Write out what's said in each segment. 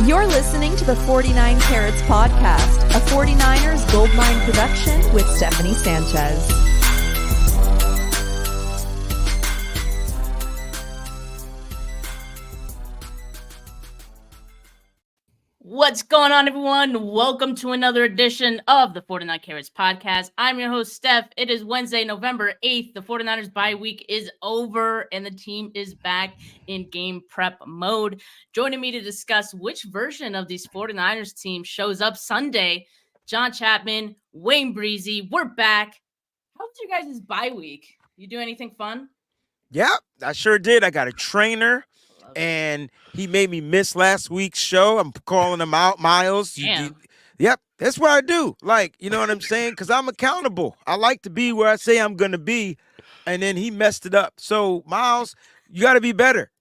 You're listening to the 49 Carats Podcast, a 49ers Goldmine production with Stephanie Sanchez. What's going on, everyone? Welcome to another edition of the 49 Carats Podcast. I'm your host, Steph. It is Wednesday, November 8th. The 49ers bye week is over, and the team is back in game prep mode. Joining me to discuss which version of these 49ers team shows up Sunday, John Chapman, Wayne Breezie. We're back. How was your guys' bye week? You do anything fun? Yeah, I sure did. I got a trainer. And he made me miss last week's show. I'm calling him out, Miles. Yep, that's what I do. Like, you know what I'm saying? Because I'm accountable. I like to be where I say I'm going to be. And then he messed it up. So, Miles, you got to be better.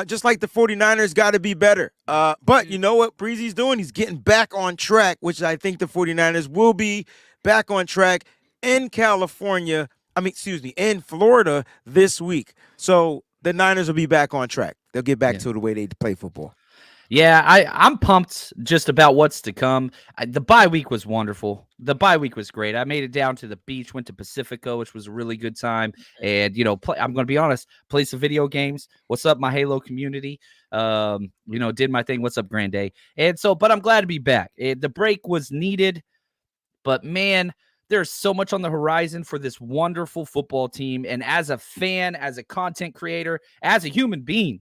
Just like the 49ers got to be better. But you know what Breezy's doing? He's getting back on track, which I think the 49ers will be back on track in in Florida this week. So the Niners will be back on track. They'll get back to the way they play football. Yeah, I'm pumped just about what's to come. The bye week was wonderful. The bye week was great. I made it down to the beach, went to Pacifico, which was a really good time. And, I'm going to be honest, played some video games. What's up, my Halo community? Did my thing. What's up, Grand Day? And so, but I'm glad to be back. The break was needed, but man, there's so much on the horizon for this wonderful football team. And as a fan, as a content creator, as a human being,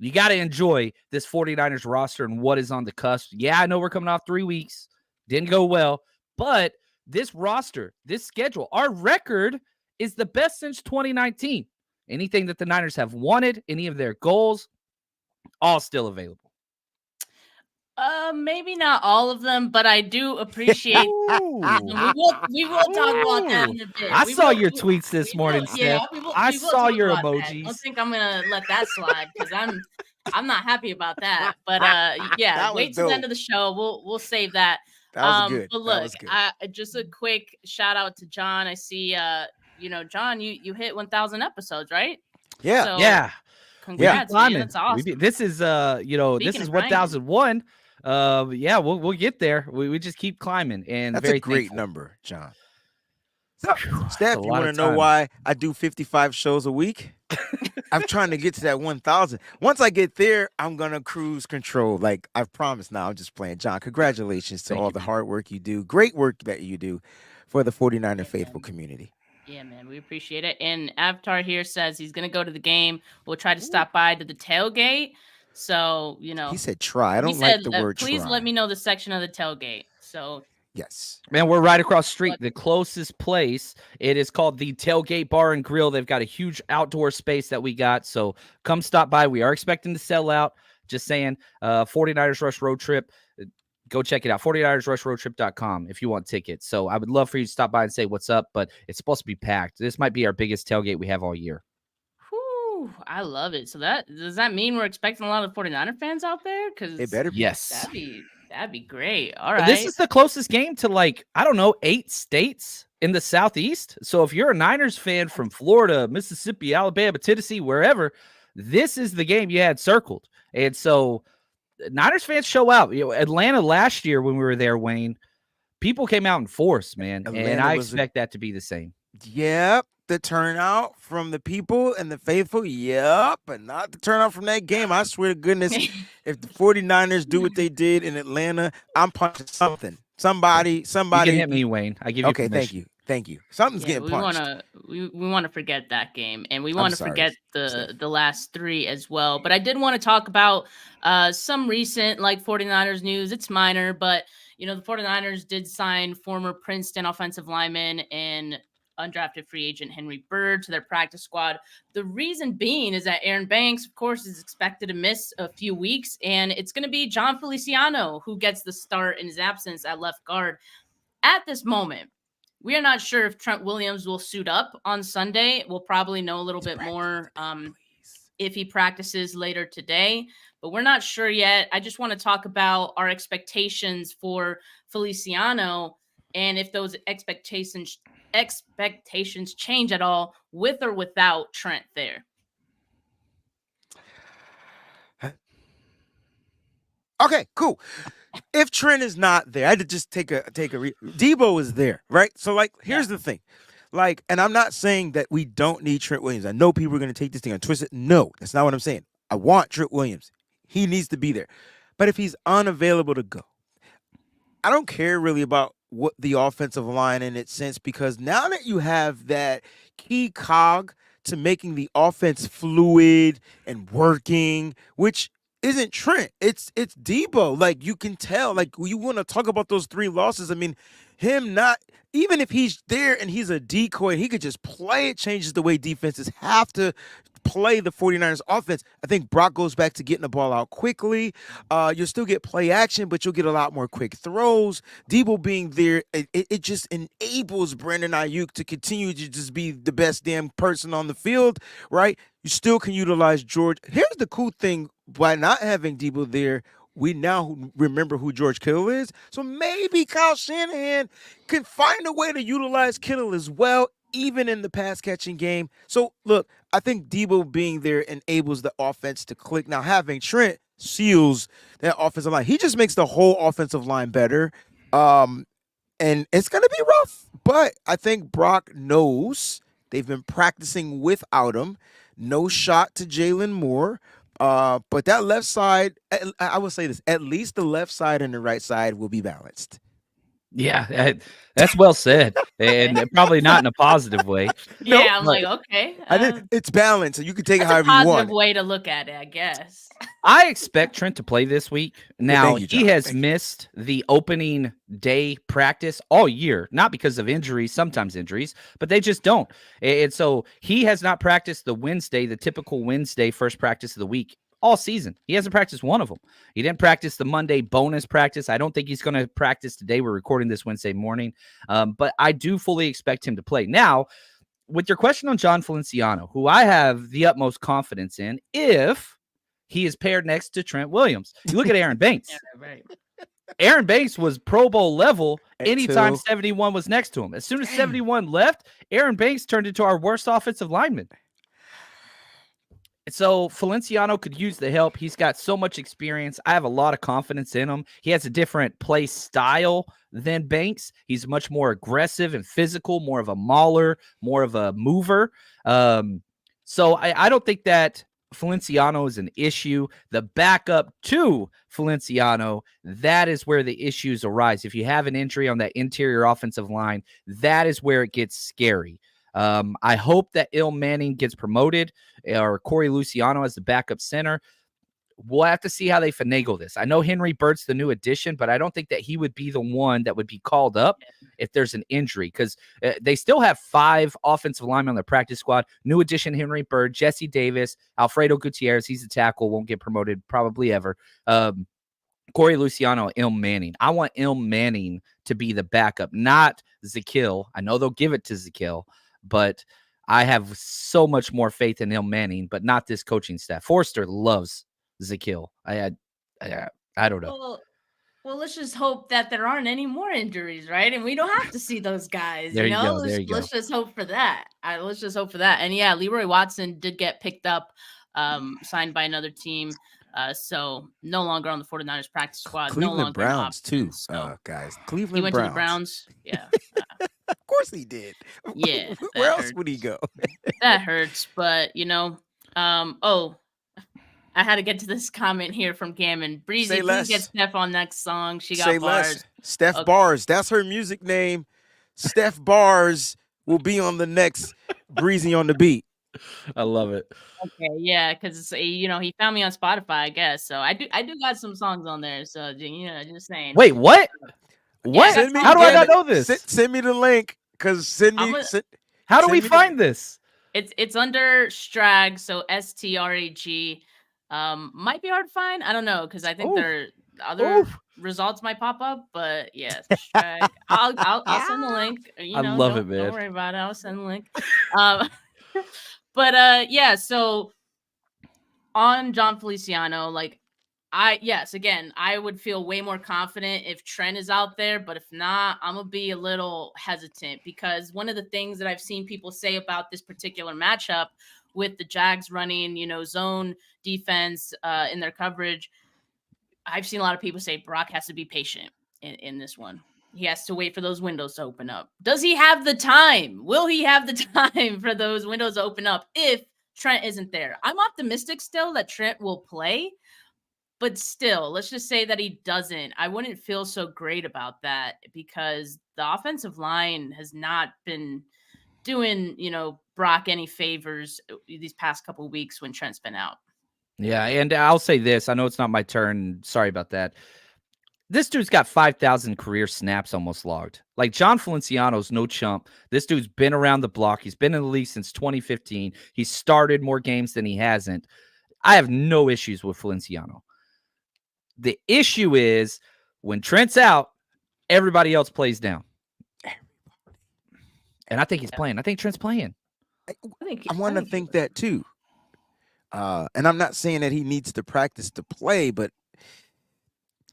you got to enjoy this 49ers roster and what is on the cusp. Yeah, I know we're coming off 3 weeks. Didn't go well. But this roster, this schedule, our record is the best since 2019. Anything that the Niners have wanted, any of their goals, all still available. Maybe not all of them, but I do appreciate. we will talk about that in a bit. I saw your tweets this morning, Steph. I saw your emojis. I don't think I'm gonna let that slide because I'm not happy about that. But wait till the end of the show. We'll save that. That was good. But look, just a quick shout out to John. I see, John, you hit 1,000 episodes, right? Yeah. So, yeah. Congrats, man. That's awesome. This is 1001. We'll get there. We just keep climbing, and that's very a great thankful. number, John. Steph, you want to know why I do 55 shows a week? I'm trying to get to that 1,000. Once I get there, I'm gonna cruise control. Like I've promised. Now I'm just playing. John, congratulations to all the hard work you do. Great work that you do for the 49er faithful community. Yeah, man, we appreciate it. And Avatar here says he's gonna go to the game. We'll try to stop by to the tailgate. So, he said try. I don't like the word please try. Let me know the section of the tailgate. So yes, man, we're right across the street. The closest place, it is called the Tailgate Bar and Grill. They've got a huge outdoor space that we got. So come stop by. We are expecting to sell out. Just saying, 49ers Rush Road Trip. Go check it out. 49ersrushroadtrip.com if you want tickets. So I would love for you to stop by and say what's up, but it's supposed to be packed. This might be our biggest tailgate we have all year. Whew, I love it. So does that mean we're expecting a lot of 49er fans out there? Because it better be. Yes. That'd be great. All right. This is the closest game to 8 states in the Southeast. So if you're a Niners fan from Florida, Mississippi, Alabama, Tennessee, wherever, this is the game you had circled. And so Niners fans show out. Atlanta last year when we were there, Wayne, people came out in force, man. And I expect that to be the same. Yep. The turnout from the people and the faithful, yep, but not the turnout from that game. I swear to goodness, if the 49ers do what they did in Atlanta, I'm punching something. Somebody. You can hit me, Wayne. I give you permission. Thank you. Something's getting punched. We want to forget that game, and we want to forget the last three as well. But I did want to talk about some recent 49ers news. It's minor, but the 49ers did sign former Princeton offensive lineman and undrafted free agent Henry Bird to their practice squad. The reason being is that Aaron Banks, of course, is expected to miss a few weeks, and it's going to be John Feliciano who gets the start in his absence at left guard. At this moment, we are not sure if Trent Williams will suit up on Sunday. We'll probably know a little bit more if he practices later today, but we're not sure yet. I just want to talk about our expectations for Feliciano and if those expectations change at all with or without Trent there. Okay, cool. If Trent is not there, I had to just take a Debo is there, right? So like, here's the thing. Like, and I'm not saying that we don't need Trent Williams. I know people are going to take this thing and twist it. No, that's not what I'm saying. I want Trent Williams. He needs to be there. But if he's unavailable to go, I don't care really about what the offensive line in its sense, because now that you have that key cog to making the offense fluid and working, which isn't Trent, it's Debo. Like, you can tell, like, you want to talk about those 3 losses. I mean, him not, even if he's there and he's a decoy, he could just play. It changes the way defenses have to play the 49ers offense. I think Brock goes back to getting the ball out quickly. You'll still get play action, but you'll get a lot more quick throws. Debo being there, it just enables Brandon Ayuk to continue to just be the best damn person on the field, right? You still can utilize George. Here's the cool thing, by not having Debo there, we now remember who George Kittle is. So maybe Kyle Shanahan can find a way to utilize Kittle as well, even in the pass-catching game. So, look, I think Debo being there enables the offense to click. Now, having Trent seals that offensive line. He just makes the whole offensive line better. And it's going to be rough. But I think Brock knows they've been practicing without him. No shot to Jalen Moore. But that left side, I will say this, at least the left side and the right side will be balanced. Yeah, that's well said, and probably not in a positive way. Yeah, I'm like, okay. It's balanced, so you can take it however you want. That's a positive way to look at it, I guess. I expect Trent to play this week. Now, he has missed the opening day practice all year, not because of injuries, sometimes injuries, but they just don't. And so he has not practiced the typical Wednesday first practice of the week all season. He hasn't practiced one of them. He didn't practice the Monday bonus practice. I don't think he's going to practice today. We're recording this Wednesday morning. But I do fully expect him to play. Now, with your question on John Feliciano, who I have the utmost confidence in, if he is paired next to Trent Williams. You look at Aaron Banks. Aaron Banks was Pro Bowl level anytime 71 was next to him. As soon as 71 left, Aaron Banks turned into our worst offensive lineman. So Feliciano could use the help. He's got so much experience. I have a lot of confidence in him. He has a different play style than Banks. He's much more aggressive and physical, more of a mauler, more of a mover. So I don't think that Feliciano is an issue. The backup to Feliciano, that is where the issues arise. If you have an injury on that interior offensive line, that is where it gets scary. I hope that Il Manning gets promoted or Corey Luciano as the backup center. We'll have to see how they finagle this. I know Henry Bird's the new addition, but I don't think that he would be the one that would be called up if there's an injury, because they still have 5 offensive linemen on their practice squad. New addition, Henry Bird, Jesse Davis, Alfredo Gutierrez. He's a tackle, won't get promoted probably ever. Corey Luciano, Il Manning. I want Il Manning to be the backup, not Zakil. I know they'll give it to Zakil, but I have so much more faith in Il Manning, but not this coaching staff. Forster loves Zakil. I don't know. Well, let's just hope that there aren't any more injuries, right? And we don't have to see those guys. There you go. Let's just hope for that. Let's just hope for that. And yeah, Leroy Watson did get picked up, signed by another team. So no longer on the 49ers practice squad. Cleveland Browns too, guys. Cleveland went Browns. To the Browns. Yeah. Of course he did. Yeah. Where else would he go? That hurts, but I had to get to this comment here from Gammon. Breezie, please get Steph on next song. She got bars. Steph Bars. That's her music name. Steph Bars will be on the next Breezie on the Beat. I love it. Okay, yeah, because he found me on Spotify, I guess. So I do got some songs on there. So just saying. Wait, what? What? How do I not know this? Send me the link, because how do we find this? It's under Strag, so STRAG. Might be hard to find. I don't know, because I think there other results might pop up, but yes, Strag. I'll send the link. I love it, man. Don't worry about it. I'll send the link. But yeah, so on John Feliciano, I would feel way more confident if Trent is out there, but if not, I'm gonna be a little hesitant, because one of the things that I've seen people say about this particular matchup with the Jags running, zone defense in their coverage, I've seen a lot of people say Brock has to be patient in this one. He has to wait for those windows to open up. Does he have the time? Will he have the time for those windows to open up if Trent isn't there? I'm optimistic still that Trent will play, but still, let's just say that he doesn't. I wouldn't feel so great about that because the offensive line has not been doing, Brock any favors these past couple of weeks when Trent's been out. Yeah, and I'll say this. I know it's not my turn. Sorry about that. This dude's got 5,000 career snaps almost logged. Like, John Feliciano's no chump. This dude's been around the block. He's been in the league since 2015. He's started more games than he hasn't. I have no issues with Feliciano. The issue is when Trent's out, everybody else plays down. And I think he's playing. I think Trent's playing. I want to think that too. And I'm not saying that he needs to practice to play, but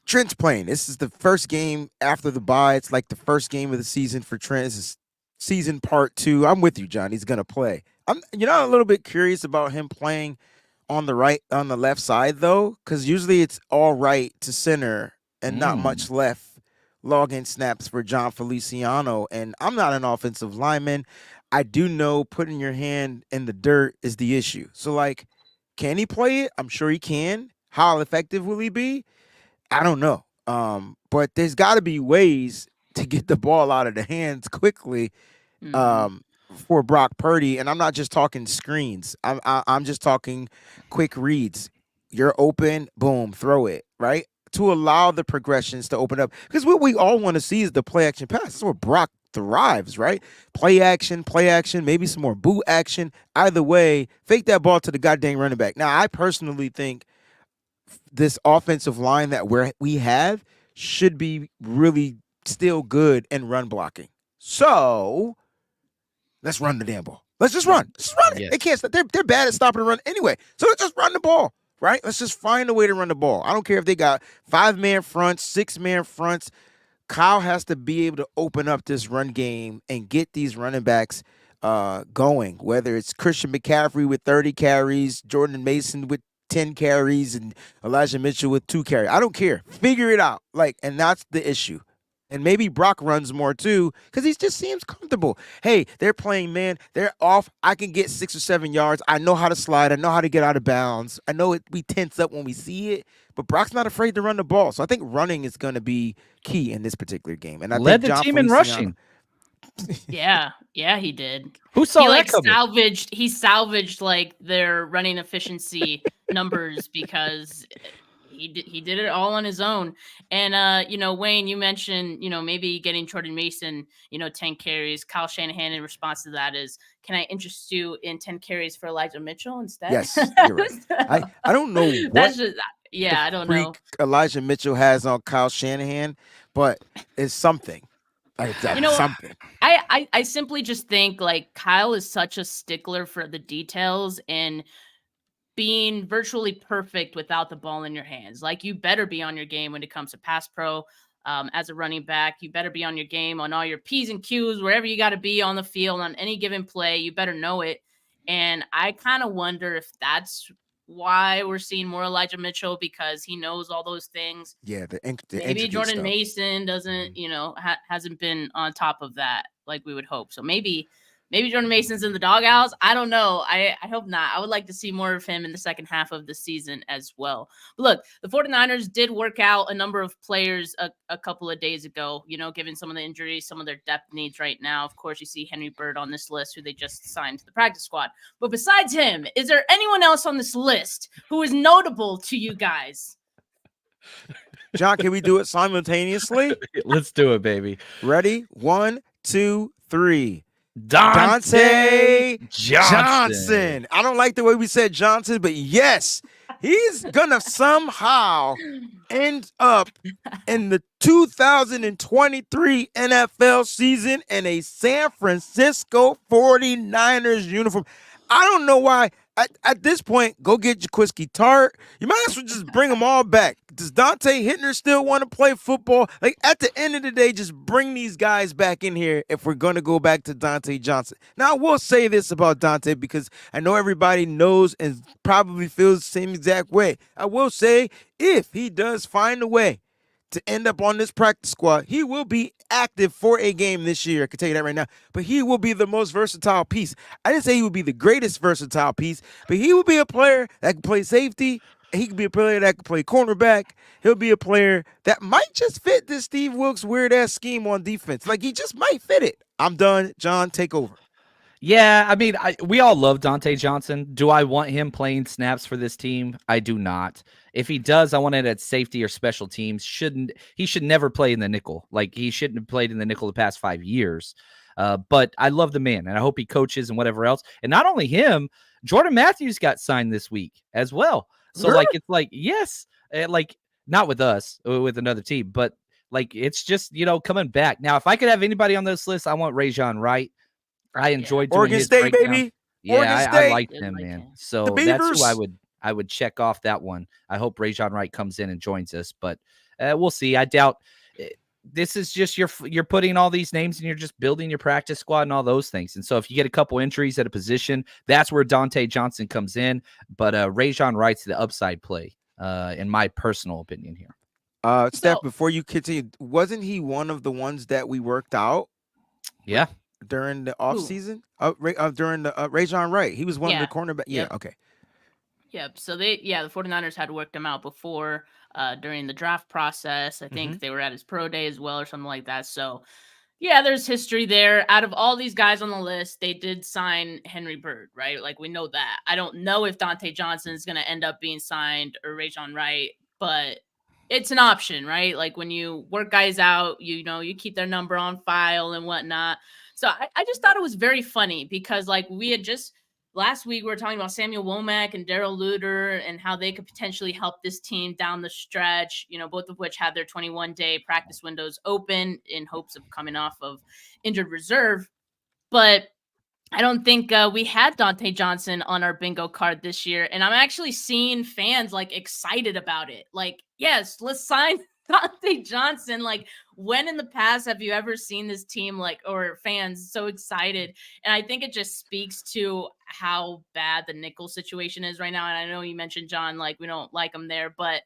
Trent's playing. This is the first game after the bye. It's like the first game of the season for Trent. This is season part 2. I'm with you, John. He's going to play. I'm a little bit curious about him playing on the left side, though, because usually it's all right to center and not much left login snaps for John Feliciano. And I'm not an offensive lineman. I do know putting your hand in the dirt is the issue. So, like, can he play it? I'm sure he can. How effective will he be? I don't know. But there's got to be ways to get the ball out of the hands quickly for Brock Purdy. And I'm not just talking screens. I'm just talking quick reads. You're open, boom, throw it, right? To allow the progressions to open up. Because what we all want to see is the play action pass. That's where Brock thrives, right? Play action, maybe some more boot action. Either way, fake that ball to the goddamn running back. Now, I personally think this offensive line that we have should be really still good in run blocking. So let's run the damn ball. Let's just run. Just run it. Yes. They can't. They're bad at stopping the run anyway. So let's just run the ball, right? Let's just find a way to run the ball. I don't care if they got 5-man fronts, 6-man fronts. Kyle has to be able to open up this run game and get these running backs going, whether it's Christian McCaffrey with 30 carries, Jordan Mason with 10 carries, and Elijah Mitchell with 2 carries. I don't care. Figure it out. And that's the issue. And maybe Brock runs more too because he just seems comfortable. Hey, they're playing man. They're off. I can get 6 or 7 yards. I know how to slide. I know how to get out of bounds. I know we tense up when we see it, but Brock's not afraid to run the ball. So I think running is going to be key in this particular game. And I led think the team in rushing. Yeah, he did. Who saw he that coming? He salvaged their running efficiency numbers because he did it all on his own. And Wayne, you mentioned maybe getting Jordan Mason 10 carries. Kyle Shanahan in response to that is, can I interest you in 10 carries for Elijah Mitchell instead? Yes, you're right. I don't know what I don't know. Elijah Mitchell has on Kyle Shanahan, but it's something. Something. I simply just think Kyle is such a stickler for the details and being virtually perfect without the ball in your hands. You better be on your game when it comes to pass pro. As a running back, you better be on your game on all your P's and Q's, wherever you got to be on the field on any given play. You better know it. And I kind of wonder if that's why we're seeing more Elijah Mitchell, because he knows all those things. Yeah, maybe Jordan stuff. Mason doesn't, hasn't been on top of that like we would hope. So maybe Jordan Mason's in the doghouse. I don't know. I hope not. I would like to see more of him in the second half of the season as well. But look, the 49ers did work out a number of players a couple of days ago, given some of the injuries, some of their depth needs right now. Of course, you see Henry Bird on this list, who they just signed to the practice squad. But besides him, is there anyone else on this list who is notable to you guys? John, can we do it simultaneously? Let's do it, baby. Ready? 1, 2, 3. Dante Johnson. I don't like the way we said Johnson, but yes, he's gonna somehow end up in the 2023 NFL season in a San Francisco 49ers uniform. I don't know why. At this point, go get Jaquiski Tart. You might as well just bring them all back. does Dante Hittner still want to play football? Like, at the end of the day, just bring these guys back in here if we're going to go back to Dante Johnson. Now, I will say this about Dante because I know everybody knows and probably feels the same exact way. I will say, if he does find a way to end up on this practice squad, he will be active for a game this year. I can tell you that right now. But he will be the most versatile piece. I didn't say he would be the greatest versatile piece, but he will be a player that can play safety. He could be a player that can play cornerback. He'll be a player that might just fit this Steve Wilks weird-ass scheme on defense. Like, he just might fit it. I'm done. John, take over. Yeah, I mean, we all love Dante Johnson. Do I want him playing snaps for this team? I do not. If he does, I want it at safety or special teams. He should never play in the nickel. Like, he shouldn't have played in the nickel the past 5 years. But I love the man, and I hope he coaches and whatever else. And not only him, Jordan Matthews got signed this week as well. So, really? like, it's like, yes, like, not with us, with another team, but, like, it's just, coming back. Now, if I could have anybody on this list, I want Rajon Wright. I enjoyed doing Oregon his State, breakdown. baby. Yeah, Oregon I State. liked him, man. So The that's Beavers. who I would check off that one. I hope Rajon Wright comes in and joins us, but we'll see. I doubt this is just you're putting all these names and you're just building your practice squad and all those things. And so if you get a couple injuries at a position, that's where Dante Johnson comes in. But Rajon Wright's the upside play, in my personal opinion here. Steph, before you continue, wasn't he one of the ones that we worked out? Yeah. During the offseason? During the Rajon Wright. He was one of the cornerback. Yep. Yeah, okay. Yep. So the 49ers had worked him out before during the draft process. I think they were at his pro day as well or something like that. So, yeah, there's history there. Out of all these guys on the list, they did sign Henry Bird, right? Like, we know that. I don't know if Dante Johnson is going to end up being signed or Rajon Wright, but it's an option, right? Like, when you work guys out, you keep their number on file and whatnot. So I just thought it was very funny because, like, we had just last week we were talking about Samuel Womack and Darrell Luter and how they could potentially help this team down the stretch, both of which had their 21-day practice windows open in hopes of coming off of injured reserve. But I don't think we had Dante Johnson on our bingo card this year. And I'm actually seeing fans, like, excited about it. Like, yes, let's sign Dante Johnson. Like, when in the past have you ever seen this team, like, or fans so excited? And I think it just speaks to how bad the nickel situation is right now. And I know you mentioned, John, like, we don't like him there, but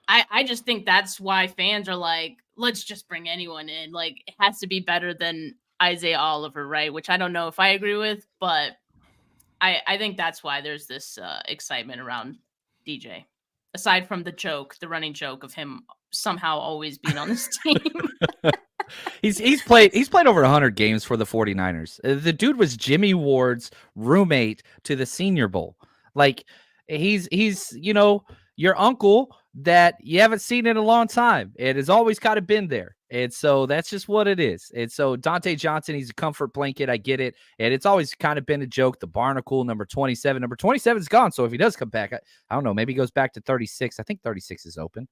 I just think that's why fans are like, let's just bring anyone in. Like, it has to be better than Isaiah Oliver, right? Which I don't know if I agree with, but I think that's why there's this excitement around DJ. Aside from the running joke of him somehow always being on this team. He's played over 100 games for the 49ers. The dude was Jimmy Ward's roommate to the Senior Bowl. Like, he's your uncle that you haven't seen in a long time. It has always kind of been there. And so that's just what it is. And so Dante Johnson, he's a comfort blanket. I get it. And it's always kind of been a joke. The Barnacle, number 27. Number 27 is gone. So if he does come back, I don't know. Maybe he goes back to 36. I think 36 is open.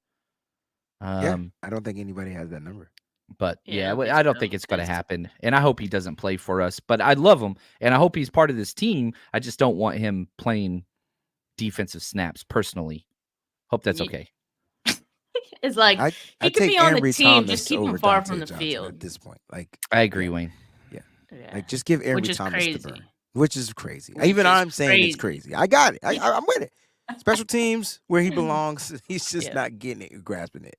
I don't think anybody has that number. But I don't think it's going to happen. And I hope he doesn't play for us. But I love him. And I hope he's part of this team. I just don't want him playing defensive snaps personally. Hope that's okay. It's like he could be on the team, just keep him far from the field at this point. Like, I agree, Wayne. Yeah. Like, just give Ambry Thomas crazy. the burn, which is crazy. I'm saying it's crazy. I got it. I'm with it. Special teams where he belongs. He's just not getting it, grasping it.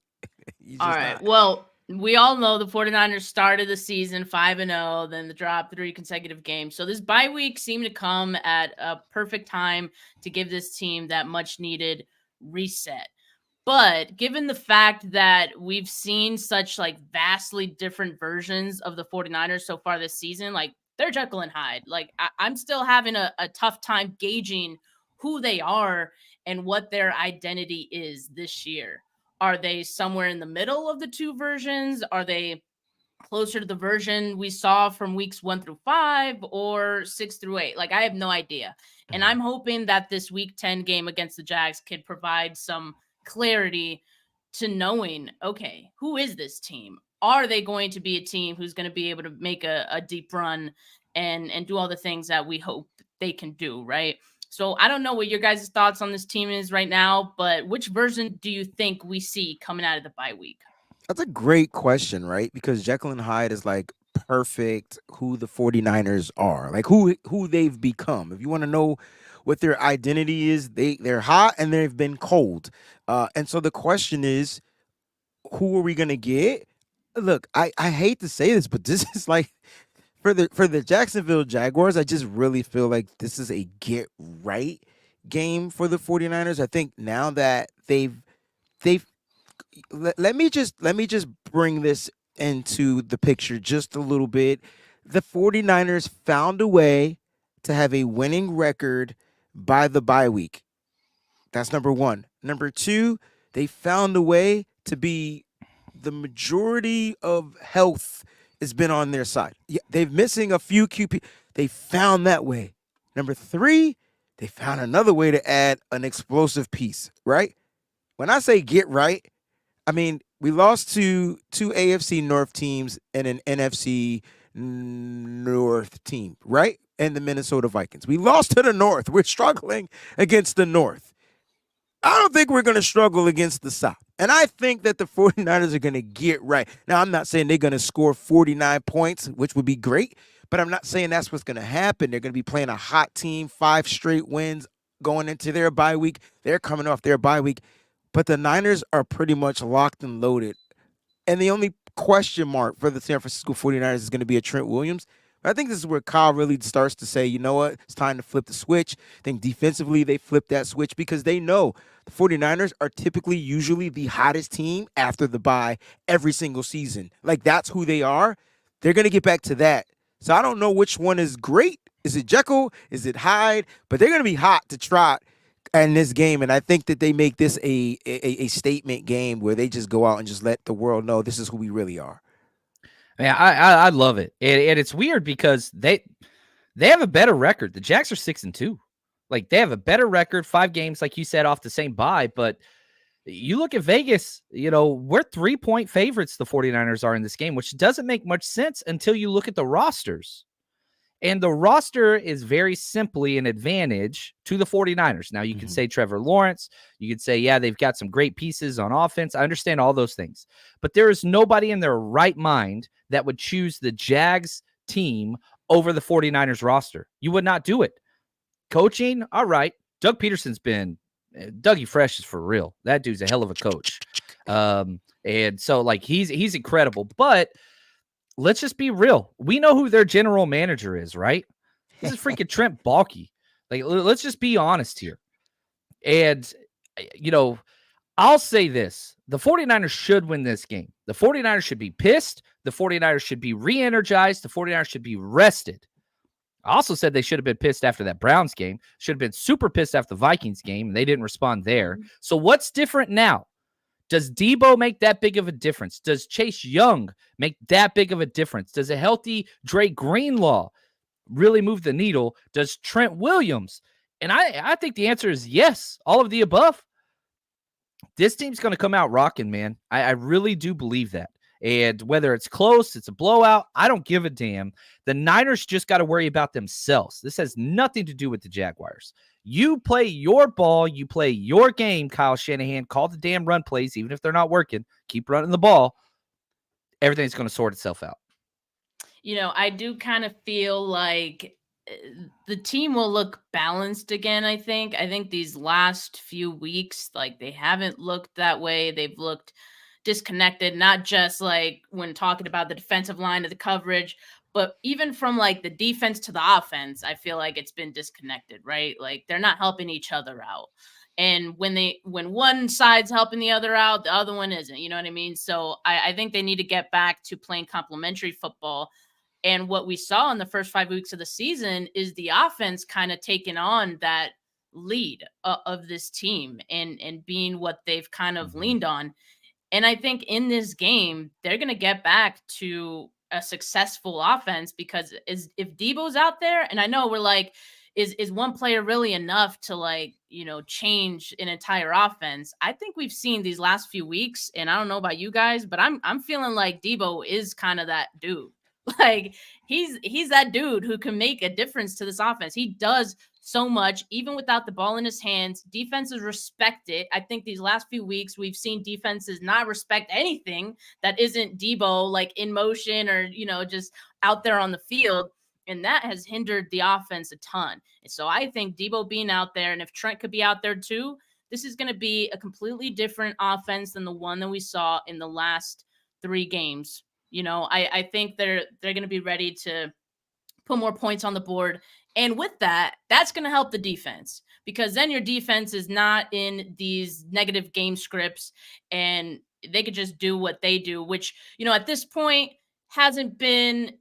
All right. Well, we all know the 49ers started the season 5-0, then the drop 3 consecutive games. So this bye week seemed to come at a perfect time to give this team that much needed reset. But given the fact that we've seen such, like, vastly different versions of the 49ers so far this season, like, they're Jekyll and Hyde. Like, I'm still having a tough time gauging who they are and what their identity is this year. Are they somewhere in the middle of the two versions? Are they closer to the version we saw from weeks 1 through 5 or 6 through 8? Like, I have no idea. And I'm hoping that this week 10 game against the Jags could provide some clarity to knowing, okay, who is this team? Are they going to be a team who's going to be able to make a deep run and do all the things that we hope they can do, right? So I don't know what your guys' thoughts on this team is right now, but which version do you think we see coming out of the bye week? That's a great question, right? Because Jekyll and Hyde is like perfect who the 49ers are, like who they've become. If you want to know what their identity is, they're hot and they've been cold. And so the question is, who are we gonna get? Look, I hate to say this, but this is like for the Jacksonville Jaguars, I just really feel like this is a get right game for the 49ers. I think now that they've let me just bring this into the picture just a little bit. The 49ers found a way to have a winning record by the bye week. That's number one. Number two, they found a way to be the majority of health has been on their side. Yeah, they're missing a few QP. They found that way. Number three, they found another way to add an explosive piece, right? When I say get right, I mean, we lost to two AFC North teams and an NFC North team, right? And the Minnesota Vikings. We lost to the North. We're struggling against the North. I don't think we're going to struggle against the South. And I think that the 49ers are going to get right. Now, I'm not saying they're going to score 49 points, which would be great, but I'm not saying that's what's going to happen. They're going to be playing a hot team, 5 straight wins going into their bye week. They're coming off their bye week. But the Niners are pretty much locked and loaded. And the only question mark for the San Francisco 49ers is going to be a Trent Williams. But I think this is where Kyle really starts to say, you know what, it's time to flip the switch. I think defensively they flip that switch because they know the 49ers are typically usually the hottest team after the bye every single season. Like, that's who they are. They're going to get back to that. So I don't know which one is great. Is it Jekyll? Is it Hyde? But they're going to be hot to trot in this game, and I think that they make this a statement game where they just go out and just let the world know this is who we really are. Man, I love it. And it's weird because they have a better record. The Jacks are 6-2. Like, they have a better record, 5 games, like you said, off the same bye. But you look at Vegas, we're 3-point favorites, the 49ers are in this game, which doesn't make much sense until you look at the rosters. And the roster is very simply an advantage to the 49ers. Now, you can say Trevor Lawrence. You could say, yeah, they've got some great pieces on offense. I understand all those things. But there is nobody in their right mind that would choose the Jags team over the 49ers roster. You would not do it. Coaching, all right. Doug Peterson's been – Dougie Fresh is for real. That dude's a hell of a coach. And so, like, he's incredible. But – let's just be real. We know who their general manager is, right? This is freaking Trent Baalke. Like, let's just be honest here. And, I'll say this. The 49ers should win this game. The 49ers should be pissed. The 49ers should be re-energized. The 49ers should be rested. I also said they should have been pissed after that Browns game. Should have been super pissed after the Vikings game, and they didn't respond there. So what's different now? Does Debo make that big of a difference? Does Chase Young make that big of a difference? Does a healthy Dre Greenlaw really move the needle? Does Trent Williams? And I think the answer is yes, all of the above. This team's going to come out rocking, man. I really do believe that. And whether it's close, it's a blowout, I don't give a damn. The Niners just got to worry about themselves. This has nothing to do with the Jaguars. You play your ball. You play your game, Kyle Shanahan. Call the damn run plays, even if they're not working. Keep running the ball. Everything's going to sort itself out. I do kind of feel like the team will look balanced again, I think. I think these last few weeks, like, they haven't looked that way. They've looked disconnected, not just like when talking about the defensive line to the coverage, but even from like the defense to the offense, I feel like it's been disconnected, right? Like, they're not helping each other out. And when one side's helping the other out, the other one isn't, you know what I mean? So I think they need to get back to playing complementary football. And what we saw in the first 5 weeks of the season is the offense kind of taking on that lead of this team and being what they've kind of leaned on. And I think in this game, they're going to get back to a successful offense because if Debo's out there, and I know we're like, is one player really enough to, like, change an entire offense? I think we've seen these last few weeks, and I don't know about you guys, but I'm feeling like Debo is kind of that dude. Like, he's that dude who can make a difference to this offense. He does so much, even without the ball in his hands. Defenses respect it. I think these last few weeks, we've seen defenses not respect anything that isn't Debo, like in motion or, just out there on the field. And that has hindered the offense a ton. And so I think Debo being out there, and if Trent could be out there too, this is going to be a completely different offense than the one that we saw in the last 3 games. I think they're going to be ready to put more points on the board. And with that, that's going to help the defense, because then your defense is not in these negative game scripts and they could just do what they do, which, at this point hasn't been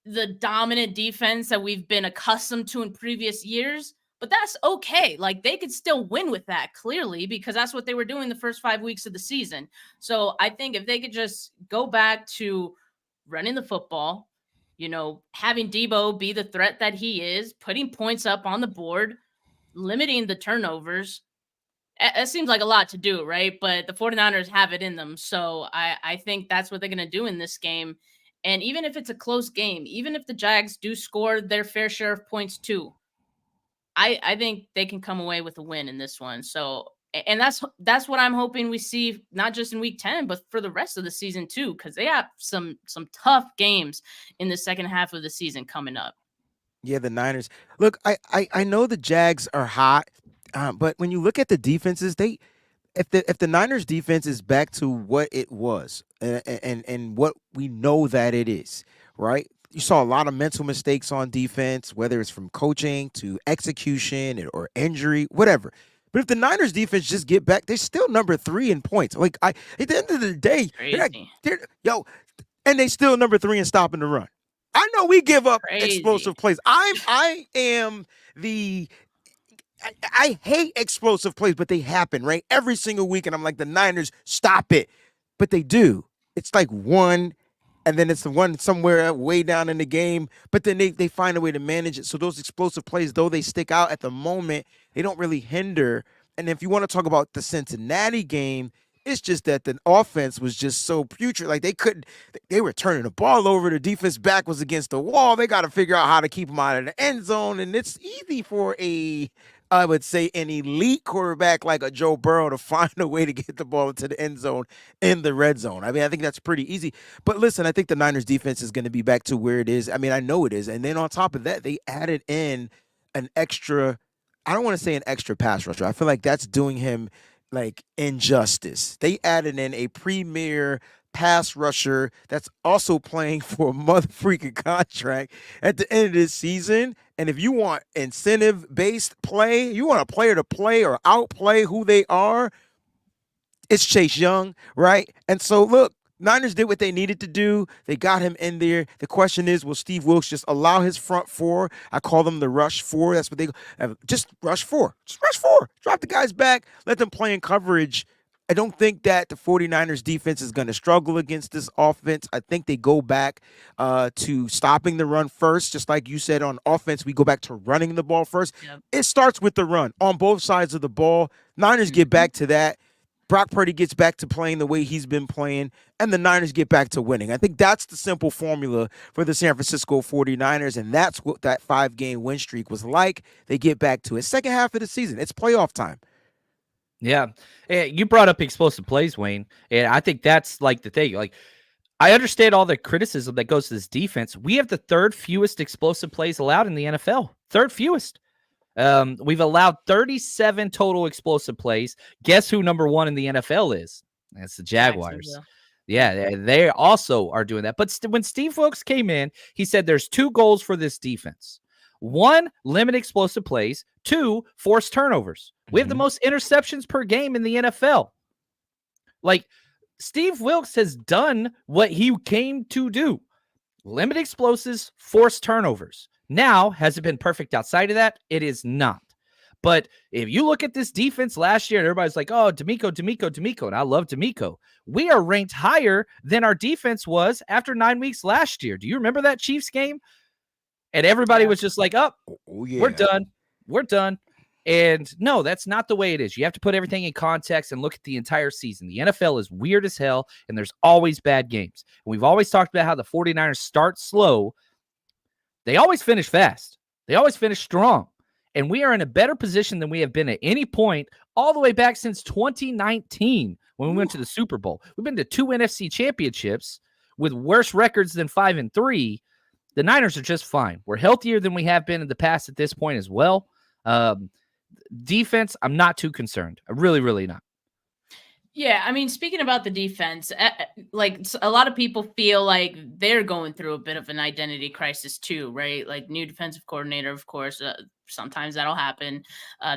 the dominant defense that we've been accustomed to in previous years. But that's okay. Like, they could still win with that, clearly, because that's what they were doing the first 5 weeks of the season. So I think if they could just go back to running the football, having Debo be the threat that he is, putting points up on the board, limiting the turnovers. It seems like a lot to do, right? But the 49ers have it in them. So I think that's what they're going to do in this game. And even if it's a close game, even if the Jags do score their fair share of points too, I think they can come away with a win in this one. So, and that's what I'm hoping we see, not just in week 10, but for the rest of the season too, because they have some tough games in the second half of the season coming up. Yeah, the Niners. Look, I know the Jags are hot, but when you look at the defenses, if the Niners defense is back to what it was and what we know that it is, right? You saw a lot of mental mistakes on defense, whether it's from coaching to execution or injury, whatever. But if the Niners defense just get back, they're still number 3 in points. Like, at the end of the day, and they still number 3 in stopping the run. I know we give up explosive plays. I hate explosive plays, but they happen, right? Every single week, and I'm like, the Niners, stop it. But they do. It's like one, and then it's the one somewhere way down in the game, but then they find a way to manage it. So those explosive plays, though they stick out at the moment, they don't really hinder. And if you want to talk about the Cincinnati game, it's just that the offense was just so putrid. Like, they were turning the ball over. The defense back was against the wall. They got to figure out how to keep them out of the end zone. And it's easy for I would say, an elite quarterback like a Joe Burrow to find a way to get the ball into the end zone in the red zone. I mean, I think that's pretty easy. But listen, I think the Niners defense is going to be back to where it is. I mean, I know it is. And then on top of that, they added in an extra, I don't want to say an extra pass rusher. I feel like that's doing him like injustice. They added in a premier pass rusher that's also playing for a mother freaking contract at the end of this season. And if you want incentive-based play, you want a player to play or outplay who they are, it's Chase Young, right? And so, look, Niners did what they needed to do. They got him in there. The question is, will Steve Wilks just allow his front 4? I call them the rush 4. That's what they just rush 4. Just rush 4. Drop the guys back. Let them play in coverage. I don't think that the 49ers defense is going to struggle against this offense. I think they go back to stopping the run first. Just like you said, on offense, we go back to running the ball first. Yep. It starts with the run on both sides of the ball. Niners get back to that. Brock Purdy gets back to playing the way he's been playing, and the Niners get back to winning. I think that's the simple formula for the San Francisco 49ers, and that's what that 5-game win streak was like. They get back to it. Second half of the season, it's playoff time. Yeah. You brought up explosive plays, Wayne, and I think that's like the thing. Like, I understand all the criticism that goes to this defense. We have the 3rd fewest explosive plays allowed in the NFL. 3rd fewest. We've allowed 37 total explosive plays. Guess who number 1 in the NFL is? That's the Jaguars. Yeah, they also are doing that. But when Steve Wilks came in, he said there's 2 goals for this defense. 1, limit explosive plays. 2, force turnovers. We have the most interceptions per game in the NFL. Like, Steve Wilks has done what he came to do. Limit explosives, force turnovers. Now, has it been perfect outside of that? It is not. But if you look at this defense last year, and everybody's like, oh, D'Amico, and I love D'Amico. We are ranked higher than our defense was after 9 weeks last year. Do you remember that Chiefs game? And everybody was just like, oh, yeah. We're done. And no, that's not the way it is. You have to put everything in context and look at the entire season. The NFL is weird as hell, and there's always bad games. And we've always talked about how the 49ers start slow. They always finish fast. They always finish strong. and we are in a better position than we have been at any point all the way back since 2019 when we went to the Super Bowl. We've been to 2 NFC championships with worse records than 5-3. The Niners are just fine. We're healthier than we have been in the past at this point as well. Defense, I'm not too concerned. I'm really, really not. Yeah, I mean, speaking about the defense, like a lot of people feel like they're going through a bit of an identity crisis too, right? Like new defensive coordinator, of course. Sometimes that'll happen.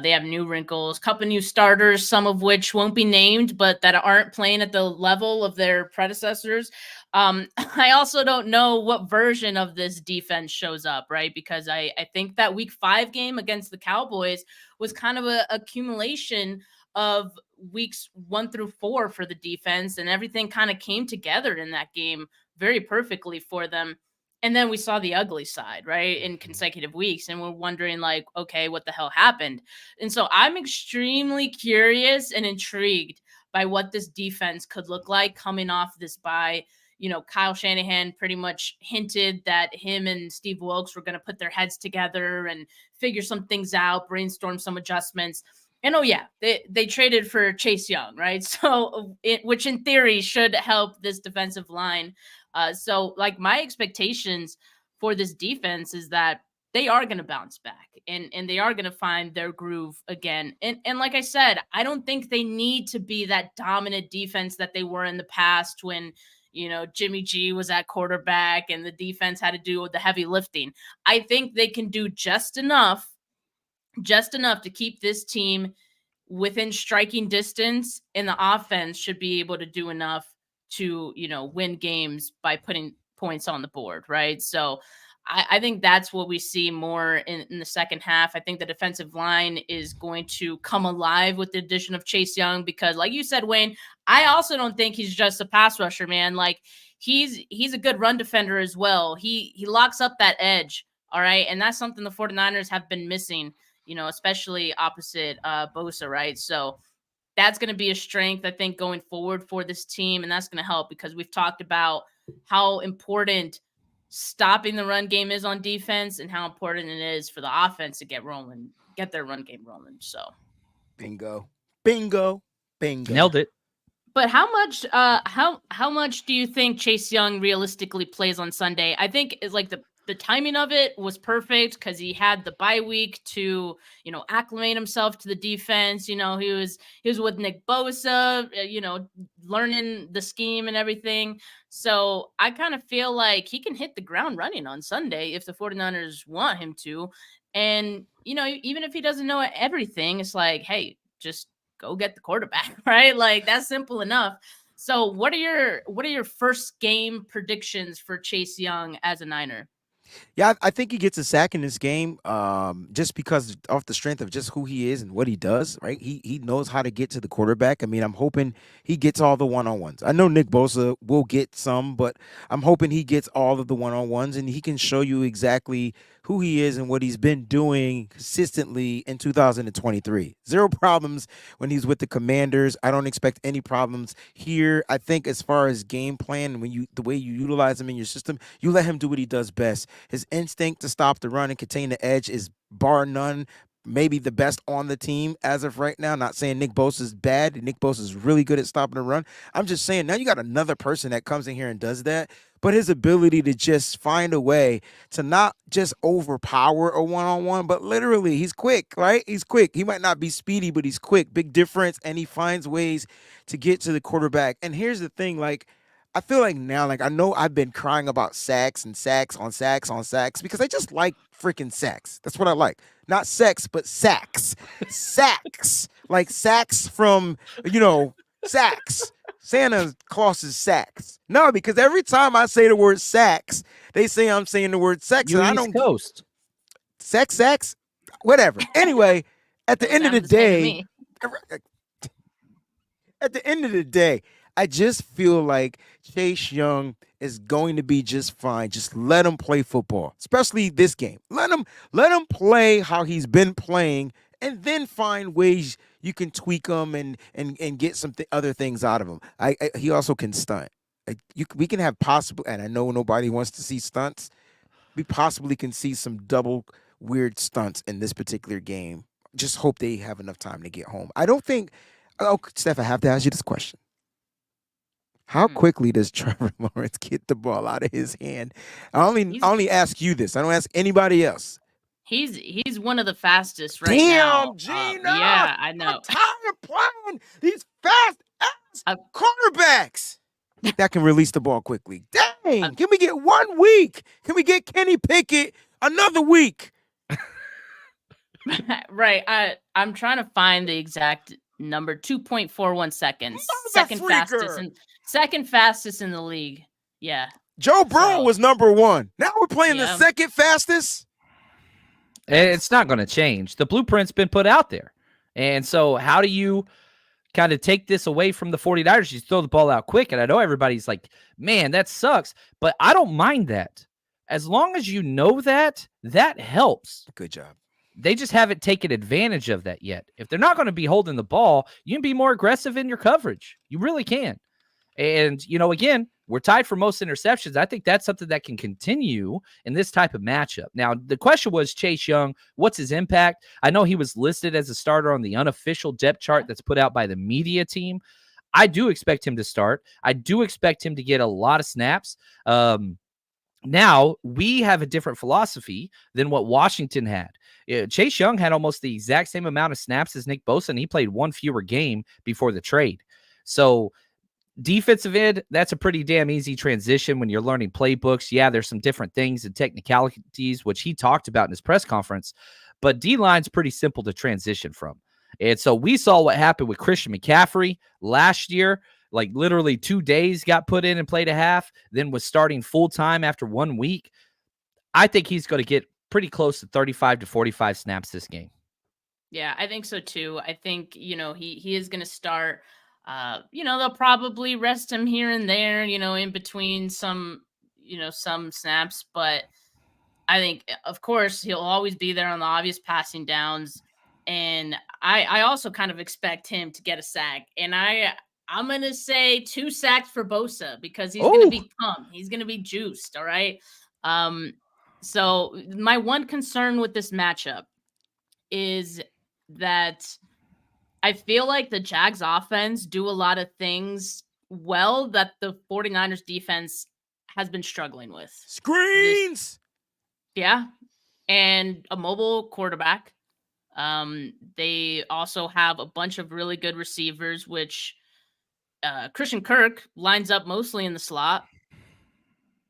They have new wrinkles, couple new starters, some of which won't be named, but that aren't playing at the level of their predecessors. I also don't know what version of this defense shows up, right? Because I think that Week 5 game against the Cowboys was kind of a accumulation of weeks 1 through 4 for the defense, and everything kind of came together in that game very perfectly for them. And then we saw the ugly side, right, in consecutive weeks, and we're wondering, like, okay, what the hell happened? And so I'm extremely curious and intrigued by what this defense could look like coming off this bye. Kyle Shanahan pretty much hinted that him and Steve Wilkes were going to put their heads together and figure some things out, brainstorm some adjustments. And they traded for Chase Young, right? So, which in theory should help this defensive line. So, like, my expectations for this defense is that they are going to bounce back and they are going to find their groove again. And like I said, I don't think they need to be that dominant defense that they were in the past when, Jimmy G was at quarterback and the defense had to do the heavy lifting. I think they can do just enough to keep this team within striking distance, and the offense should be able to do enough to, win games by putting points on the board, right? So I think that's what we see more in the second half. I think the defensive line is going to come alive with the addition of Chase Young because, like you said, Wayne, I also don't think he's just a pass rusher, man. Like, he's a good run defender as well. He locks up that edge, all right? And that's something the 49ers have been missing, especially opposite Bosa, right? So that's going to be a strength, I think, going forward for this team, and that's going to help because we've talked about how important stopping the run game is on defense and how important it is for the offense to get their run game rolling. So bingo. Nailed it. But how much do you think Chase Young realistically plays on Sunday? I think it's like the timing of it was perfect because he had the bye week to, acclimate himself to the defense. He was with Nick Bosa, learning the scheme and everything. So I kind of feel like he can hit the ground running on Sunday if the 49ers want him to. And, even if he doesn't know everything, it's like, hey, just go get the quarterback, right? Like, that's simple enough. So what are your first game predictions for Chase Young as a Niner? Yeah, I think he gets a sack in this game just because off the strength of just who he is and what he does, right? He knows how to get to the quarterback. I mean, I'm hoping he gets all the one-on-ones. I know Nick Bosa will get some, but I'm hoping he gets all of the one-on-ones and he can show you exactly who he is and what he's been doing consistently in 2023. Zero problems when he's with the Commanders. I don't expect any problems here. I think as far as game plan, the way you utilize him in your system, you let him do what he does best. His instinct to stop the run and contain the edge is bar none, maybe the best on the team as of right now. Not saying Nick Bosa is bad. Nick Bosa is really good at stopping the run. I'm just saying now you got another person that comes in here and does that. But his ability to just find a way to not just overpower a one-on-one, but literally he's quick, right? He's quick. He might not be speedy, but he's quick. Big difference. And he finds ways to get to the quarterback. And here's the thing, like, I feel like now, like, I know I've been crying about sacks and sacks on sacks on sacks because I just like freaking sacks. That's what I like. Not sex, but sacks. Sacks. Like sacks from, sacks. Santa Claus's sacks. No, because every time I say the word sacks, they say I'm saying the word sex. You and East Coast. Sex, whatever. Anyway, at the end of the day, I just feel like Chase Young is going to be just fine. Just let him play football, especially this game. Let him play how he's been playing, and then find ways you can tweak him and get some other things out of him. He also can stunt. We can have possible, and I know nobody wants to see stunts. We possibly can see some double weird stunts in this particular game. Just hope they have enough time to get home. I don't think. Oh, Steph, I have to ask you this question. How quickly does Trevor Lawrence get the ball out of his hand? I only ask you this. I don't ask anybody else. He's one of the fastest right now. Damn, Gina! Yeah, I know. I'm tired of playing these fast-ass quarterbacks that can release the ball quickly. Dang! Can we get 1 week? Can we get Kenny Pickett another week? Right. I'm trying to find the exact number. 2.41 seconds. Second fastest in the league. Yeah. Joe Burrow was number 1. Now we're playing the second fastest. It's not going to change. The blueprint's been put out there. And so how do you kind of take this away from the 49ers? You throw the ball out quick. And I know everybody's like, man, that sucks. But I don't mind that. As long as you know that helps. Good job. They just haven't taken advantage of that yet. If they're not going to be holding the ball, you can be more aggressive in your coverage. You really can. And, again, we're tied for most interceptions. I think that's something that can continue in this type of matchup. Now, the question was Chase Young, what's his impact? I know he was listed as a starter on the unofficial depth chart that's put out by the media team. I do expect him to start. I do expect him to get a lot of snaps. Now, we have a different philosophy than what Washington had. Chase Young had almost the exact same amount of snaps as Nick Bosa, and he played one fewer game before the trade. So, defensive end, that's a pretty damn easy transition when you're learning playbooks. Yeah, there's some different things and technicalities, which he talked about in his press conference, but D-line's pretty simple to transition from. And so we saw what happened with Christian McCaffrey last year. Like literally 2 days got put in and played a half, then was starting full-time after 1 week. I think he's going to get pretty close to 35 to 45 snaps this game. Yeah, I think so too. I think, he is going to start. They'll probably rest him here and there, in between some snaps. But I think, of course, he'll always be there on the obvious passing downs. And I also kind of expect him to get a sack. And I'm going to say 2 sacks for Bosa because he's going to be pumped. He's going to be juiced. All right. So my one concern with this matchup is that I feel like the Jags offense do a lot of things well that the 49ers defense has been struggling with. Screens. And a mobile quarterback. They also have a bunch of really good receivers, which Christian Kirk lines up mostly in the slot.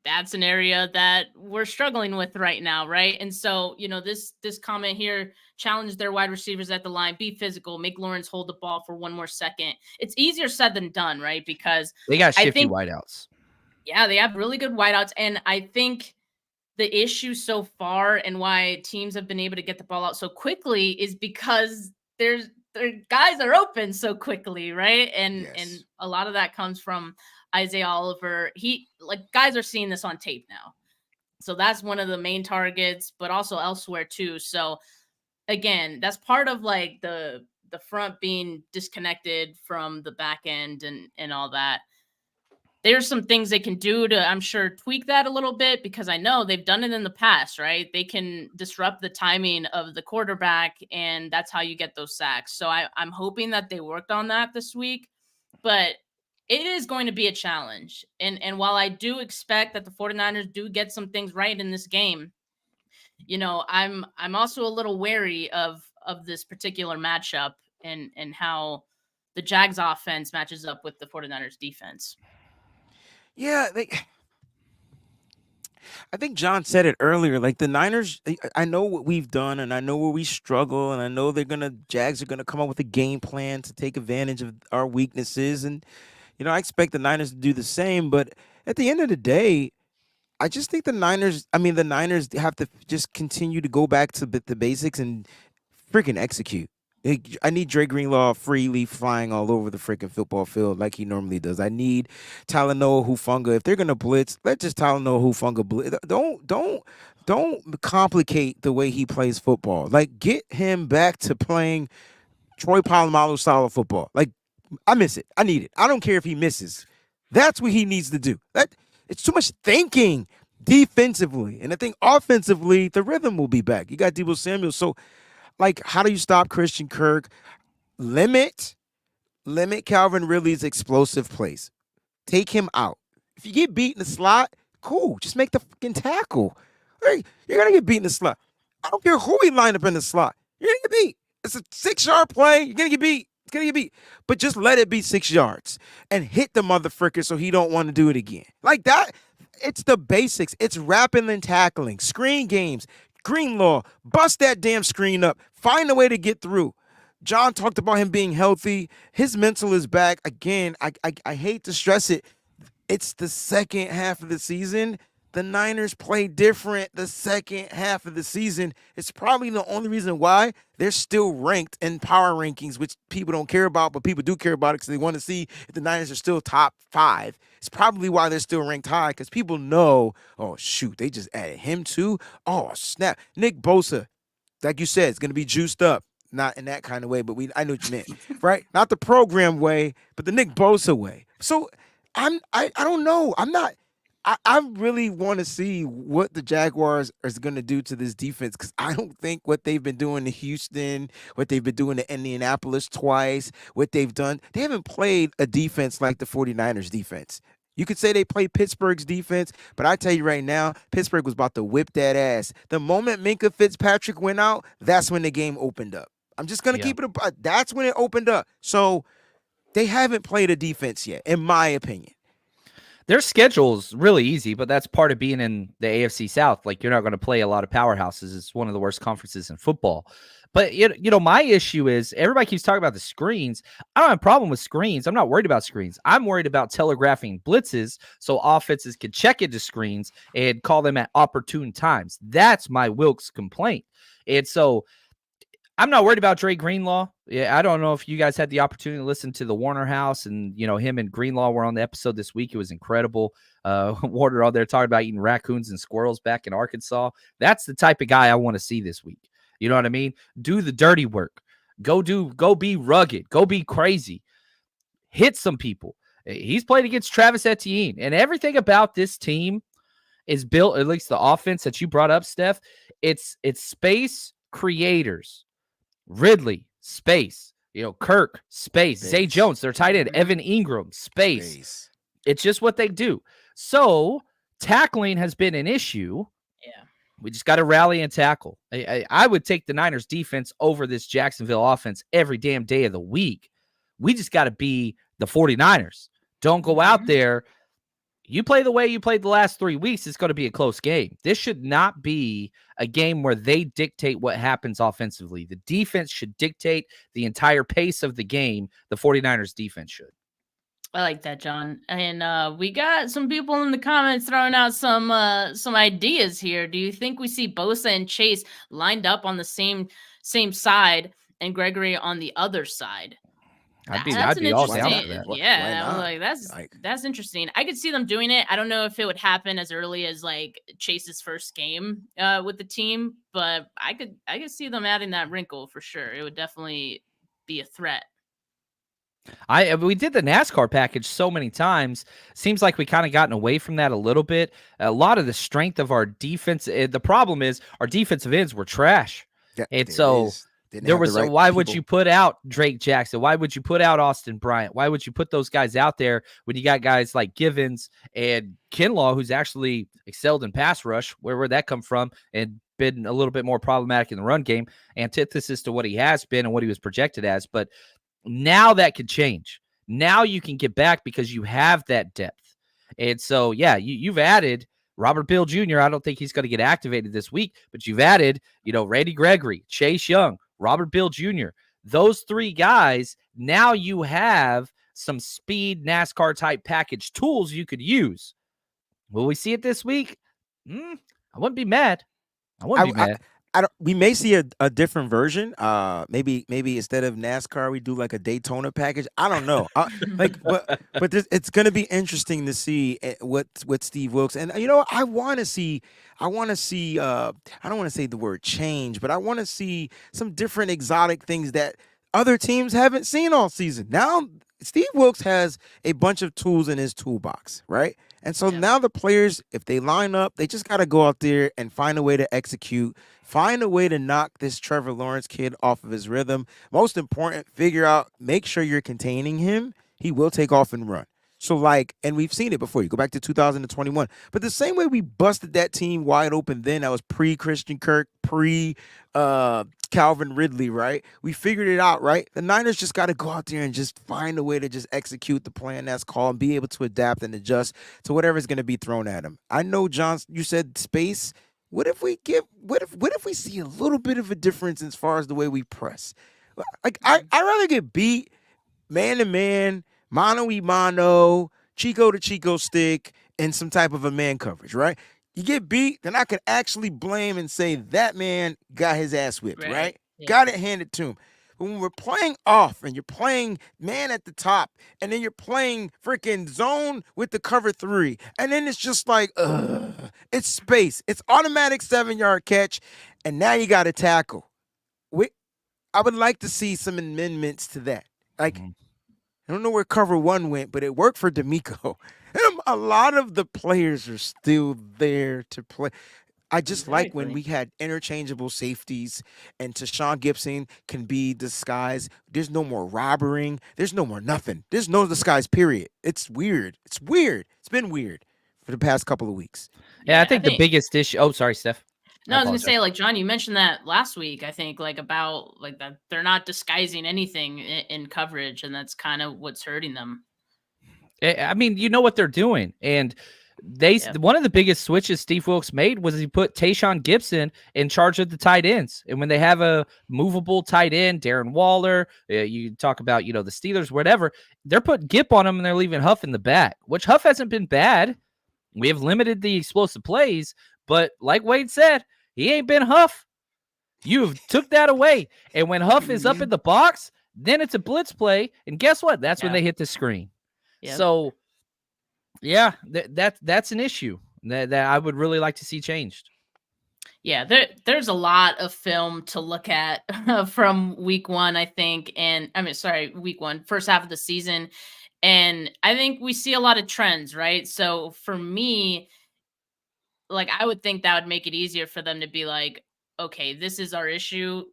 That's an area that we're struggling with right now, right? And so, this comment here, challenge their wide receivers at the line, be physical, make Lawrence hold the ball for 1 more second. It's easier said than done, right? Because they got shifty wideouts. Yeah, they have really good wideouts. And I think the issue so far and why teams have been able to get the ball out so quickly is because their guys are open so quickly, right? And a lot of that comes from Isaiah Oliver. Guys are seeing this on tape now. So that's one of the main targets, but also elsewhere too. So again, that's part of the front being disconnected from the back end and all that. There's some things they can do to, I'm sure, tweak that a little bit because I know they've done it in the past, right? They can disrupt the timing of the quarterback, and that's how you get those sacks. So I'm hoping that they worked on that this week, but it is going to be a challenge. And while I do expect that the 49ers do get some things right in this game, I'm also a little wary of this particular matchup and how the Jags offense matches up with the 49ers defense. Yeah, I think John said it earlier. Like the Niners, I know what we've done, and I know where we struggle, and I know Jags are gonna come up with a game plan to take advantage of our weaknesses, and I expect the Niners to do the same. But at the end of the day, I just think the Niners have to just continue to go back to the basics and freaking execute. I need Dre Greenlaw freely flying all over the freaking football field like he normally does. I need Talanoa Hufanga. If they're gonna blitz, let just Talanoa Hufanga blitz. Don't complicate the way he plays football. Like get him back to playing Troy Polamalu style of football. Like I miss it. I need it. I don't care if he misses. That's what he needs to do. It's too much thinking. defensively. And I think offensively, the rhythm will be back. You got Deebo Samuel. So, like, how do you stop Christian Kirk? Limit Calvin Ridley's explosive plays. Take him out. If you get beat in the slot, cool. Just make the fucking tackle. Hey, you're going to get beat in the slot. I don't care who he lined up in the slot. You're going to get beat. It's a 6-yard play. You're going to get beat. It's going to get beat. But just let it be 6 yards and hit the motherfucker so he don't want to do it again. Like that, it's the basics. It's rapping and tackling, screen games, Greenlaw, bust that damn screen up. Find a way to get through. John talked about him being healthy. His mental is back. Again, I hate to stress it. It's the second half of the season. The Niners play different the second half of the season. It's probably the only reason why they're still ranked in power rankings, which people don't care about, but people do care about it because they want to see if the Niners are still top 5. It's probably why they're still ranked high because people know, oh, shoot, they just added him too? Oh, snap. Nick Bosa, like you said, is going to be juiced up. Not in that kind of way, but I know what you meant, right? Not the program way, but the Nick Bosa way. So I don't know. I really want to see what the Jaguars are going to do to this defense because I don't think what they've been doing to Houston, what they've been doing to Indianapolis twice, what they've done, they haven't played a defense like the 49ers defense. You could say they played Pittsburgh's defense, but I tell you right now, Pittsburgh was about to whip that ass. The moment Minkah Fitzpatrick went out, that's when the game opened up. I'm just going to keep it that's when it opened up. So they haven't played a defense yet, in my opinion. Their schedule's really easy, but that's part of being in the AFC South. Like, you're not going to play a lot of powerhouses. It's one of the worst conferences in football. But, my issue is everybody keeps talking about the screens. I don't have a problem with screens. I'm not worried about screens. I'm worried about telegraphing blitzes so offenses can check into screens and call them at opportune times. That's my Wilkes complaint. And so I'm not worried about Dre Greenlaw. Yeah, I don't know if you guys had the opportunity to listen to the Warner House, and him and Greenlaw were on the episode this week. It was incredible. Warner on there talking about eating raccoons and squirrels back in Arkansas. That's the type of guy I want to see this week. You know what I mean? Do the dirty work. Go be rugged. Go be crazy. Hit some people. He's played against Travis Etienne, and everything about this team is built. At least the offense that you brought up, Steph. It's space creators. Ridley, space. Kirk, space. Zay Jones, their tight end. Evan Ingram, space. It's just what they do. So tackling has been an issue. Yeah. We just got to rally and tackle. I would take the Niners defense over this Jacksonville offense every damn day of the week. We just got to be the 49ers. Don't go out there. You play the way you played the last 3 weeks, it's going to be a close game. This should not be a game where they dictate what happens offensively. The defense should dictate the entire pace of the game. The 49ers defense should. I like that, John. And we got some people in the comments throwing out some ideas here. Do you think we see Bosa and Chase lined up on the same side and Gregory on the other side? I'd be all down for that. Yeah, I was like, that's interesting. I could see them doing it. I don't know if it would happen as early as like Chase's first game with the team, but I could see them adding that wrinkle for sure. It would definitely be a threat. We did the NASCAR package so many times. Seems like we kind of gotten away from that a little bit. A lot of the strength of our defense. The problem is our defensive ends were trash, and so. Why would you put out Drake Jackson? Why would you put out Austin Bryant? Why would you put those guys out there when you got guys like Givens and Kinlaw, who's actually excelled in pass rush? Where'd that come from? And been a little bit more problematic in the run game, antithesis to what he has been and what he was projected as. But now that could change. Now you can get back because you have that depth. And so, yeah, you've added Robert Bill Jr. I don't think he's going to get activated this week, but you've added, Randy Gregory, Chase Young, Robert Bill Jr. Those 3 guys, now you have some speed NASCAR type package tools you could use. Will we see it this week? I wouldn't be mad. We may see a different version. Maybe instead of NASCAR, we do like a Daytona package. I don't know. But it's going to be interesting to see what Steve Wilkes. And I want to see. I don't want to say the word change, but I want to see some different exotic things that other teams haven't seen all season. Now Steve Wilkes has a bunch of tools in his toolbox, right? And so now the players, if they line up, they just got to go out there and find a way to execute, find a way to knock this Trevor Lawrence kid off of his rhythm. Most important, make sure you're containing him. He will take off and run. So, and we've seen it before. You go back to 2021. But the same way we busted that team wide open then, that was pre-Christian Kirk, Calvin Ridley, right? We figured it out, right? The Niners just got to go out there and just find a way to just execute the plan that's called and be able to adapt and adjust to whatever's going to be thrown at them. I know, John, you said space. What if we see a little bit of a difference as far as the way we press? I'd rather get beat man to man, mano y mano, Chico to Chico stick, and some type of a man coverage, right? You get beat, then I can actually blame and say that man got his ass whipped, right? Yeah. Got it handed to him. But when we're playing off and you're playing man at the top, and then you're playing freaking zone with the cover 3, and then it's just it's space. It's automatic 7-yard catch, and now you got to tackle. I would like to see some amendments to that. I don't know where cover 1 went, but it worked for D'Amico. And a lot of the players are still there to play. I just like when we had interchangeable safeties and Tashawn Gibson can be disguised. There's no more robbering. There's no more nothing. There's no disguise, period. It's weird. It's been weird for the past couple of weeks. Yeah, I think the biggest issue. Oh, sorry, Steph. No, I was gonna say, John, you mentioned that last week. I think about that they're not disguising anything in coverage, and that's kind of what's hurting them. I mean, you know what they're doing, and one of the biggest switches Steve Wilkes made was he put Tashawn Gibson in charge of the tight ends, and when they have a movable tight end, Darren Waller, you talk about the Steelers, whatever, they're putting Gip on him and they're leaving Huff in the back, which Huff hasn't been bad. We have limited the explosive plays, but like Wade said, he ain't been Huff. You've took that away. And when Huff is up in the box, then it's a blitz play. And guess what? That's when they hit the screen. Yep. So, that's an issue that I would really like to see changed. Yeah, there's a lot of film to look at from week 1, I think. Week 1, first half of the season. And I think we see a lot of trends, right? So for me, I would think that would make it easier for them to be okay, this is our issue.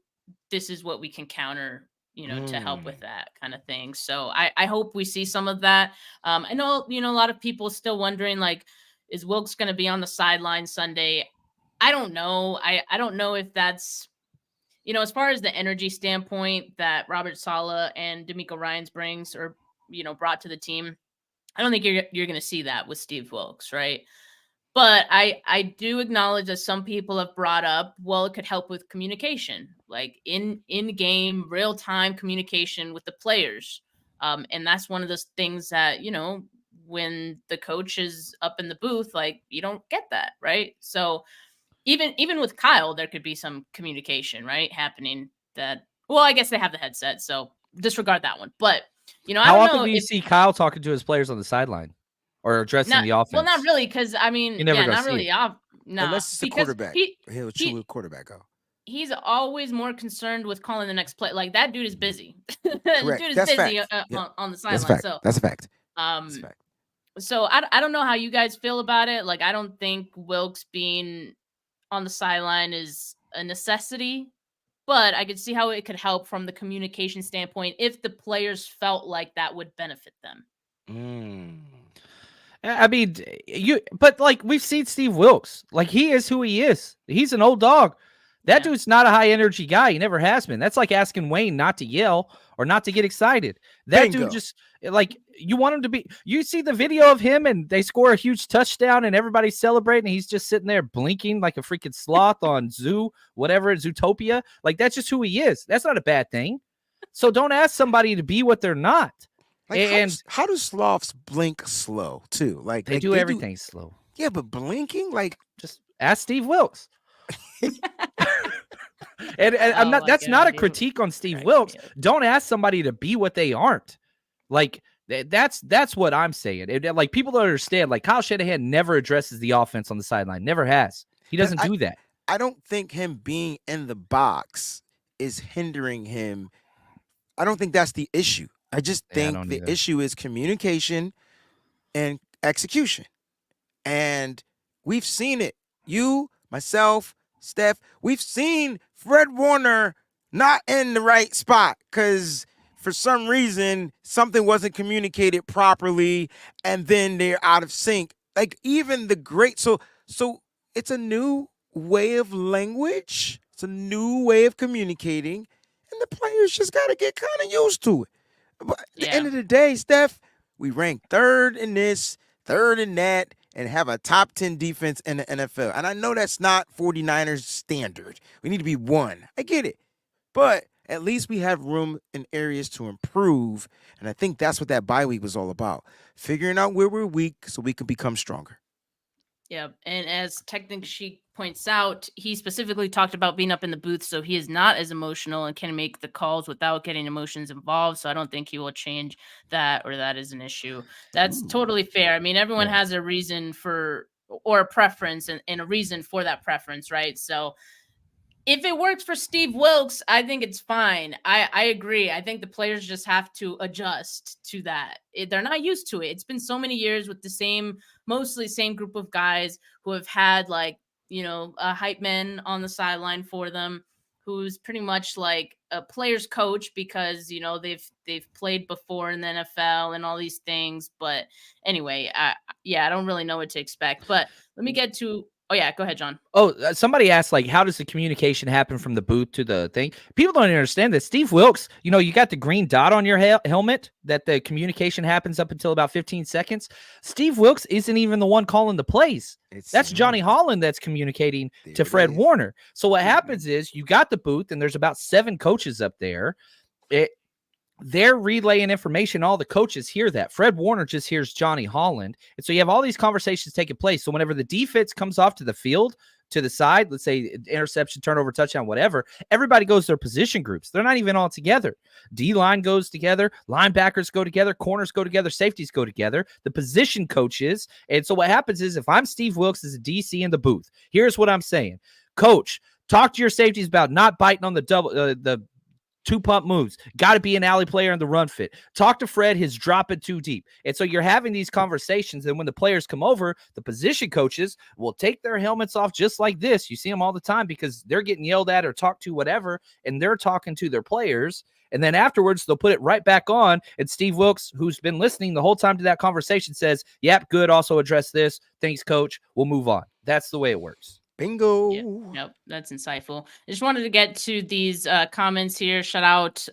This is what we can counter, to help with that kind of thing. So I hope we see some of that. I know, a lot of people still wondering, is Wilkes going to be on the sideline Sunday? I don't know. I don't know if that's, as far as the energy standpoint that Robert Saleh and D'Amico Ryans brings or, brought to the team, I don't think you're going to see that with Steve Wilkes, right? But I do acknowledge that some people have brought up, well, it could help with communication, in-game, real-time communication with the players. And that's one of those things that, when the coach is up in the booth, you don't get that, right? So even with Kyle, there could be some communication, right, happening that, well, I guess they have the headset, so disregard that one. But, how often do you see Kyle talking to his players on the sideline? Or addressing the offense? Well, not really, because not really. No, unless it's the quarterback. He'll chew the quarterback out. He's always more concerned with calling the next play. That dude is busy. Correct. Dude is That's busy on the sideline. That's a fact. So I don't know how you guys feel about it. I don't think Wilkes being on the sideline is a necessity, but I could see how it could help from the communication standpoint if the players felt like that would benefit them. I mean, but we've seen Steve Wilkes. He is who he is. He's an old dog. That dude's not a high energy guy. He never has been. That's like asking Wayne not to yell or not to get excited. That dude just you want him to be. You see the video of him and they score a huge touchdown and everybody's celebrating. And he's just sitting there blinking like a freaking sloth on Zootopia. That's just who he is. That's not a bad thing. So don't ask somebody to be what they're not. How do sloths blink slow too? They do everything slow. Yeah, but blinking, just ask Steve Wilkes. and I'm not. That's not a critique on Steve Wilkes. Don't ask somebody to be what they aren't. That's what I'm saying. People don't understand. Kyle Shanahan never addresses the offense on the sideline. Never has. He doesn't do that. I don't think him being in the box is hindering him. I don't think that's the issue. I just think the issue is communication and execution. And we've seen it. You, myself, Steph, we've seen Fred Warner not in the right spot because for some reason something wasn't communicated properly, and then they're out of sync. Like even the great, so it's a new way of language. It's a new way of communicating, and the players just got to get kind of used to it. But at the end of the day, Steph, we rank third in this, third in that, and have a top 10 defense in the NFL. And I know that's not 49ers standard. We need to be one. I get it. But at least we have room in areas to improve. And I think that's what that bye week was all about. Figuring out where we're weak so we can become stronger. Yeah, and as Technic Sheik points out, he specifically talked about being up in the booth, so he is not as emotional and can make the calls without getting emotions involved. So I don't think he will change that, or that is an issue. That's totally fair. I mean, everyone has a reason for, or a preference, and a reason for that preference, right? So if it works for Steve Wilks, I think it's fine. I agree. I think the players just have to adjust to that. They're not used to it. It's been so many years with the mostly same group of guys who have had like, a hype man on the sideline for them, who's pretty much like a player's coach because, they've played before in the NFL and all these things. But anyway, I don't really know what to expect. But let me get to. Oh, yeah. Go ahead, John. Oh, somebody asked, like, how does the communication happen from the booth to the thing? People don't understand that. Steve Wilks, you got the green dot on your helmet that the communication happens up until about 15 seconds. Steve Wilks isn't even the one calling the plays. That's Johnny Holland that's communicating to Fred Warner. So what happens is you got the booth, and there's about 7 coaches up there. They're relaying information. All the coaches hear that. Fred Warner just hears Johnny Holland. And so you have all these conversations taking place. So whenever the defense comes off to the field, to the side, let's say interception, turnover, touchdown, whatever, everybody goes to their position groups. They're not even all together. D-line goes together. Linebackers go together. Corners go together. Safeties go together. The position coaches. And so what happens is if I'm Steve Wilks as a DC in the booth, here's what I'm saying. Coach, talk to your safeties about not biting on the 2-pump moves. Got to be an alley player in the run fit. Talk to Fred, his drop it too deep. And so you're having these conversations, and when the players come over, the position coaches will take their helmets off just like this. You see them all the time because they're getting yelled at or talked to, whatever, and they're talking to their players. And then afterwards, they'll put it right back on, and Steve Wilks, who's been listening the whole time to that conversation, says, yep, good, also address this. Thanks, coach. We'll move on. That's the way it works. Bingo. Yeah, nope, that's insightful. I just wanted to get to these comments here. Shout out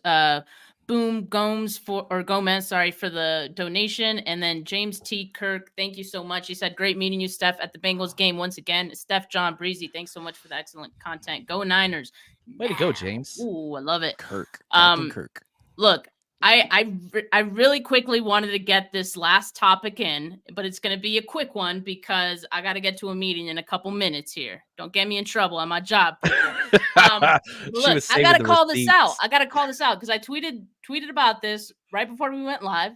Boom Gomez for the donation. And then James T. Kirk, thank you so much. He said, great meeting you, Steph, at the Bengals game once again. Steph, John, Breezy, thanks so much for the excellent content. Go Niners. Way to go, James. Ooh, I love it. Kirk. Look, I really quickly wanted to get this last topic in, but it's going to be a quick one because I got to get to a meeting in a couple minutes here. Don't get me in trouble on my job. Look, I got to call this out. Because I tweeted about this right before we went live.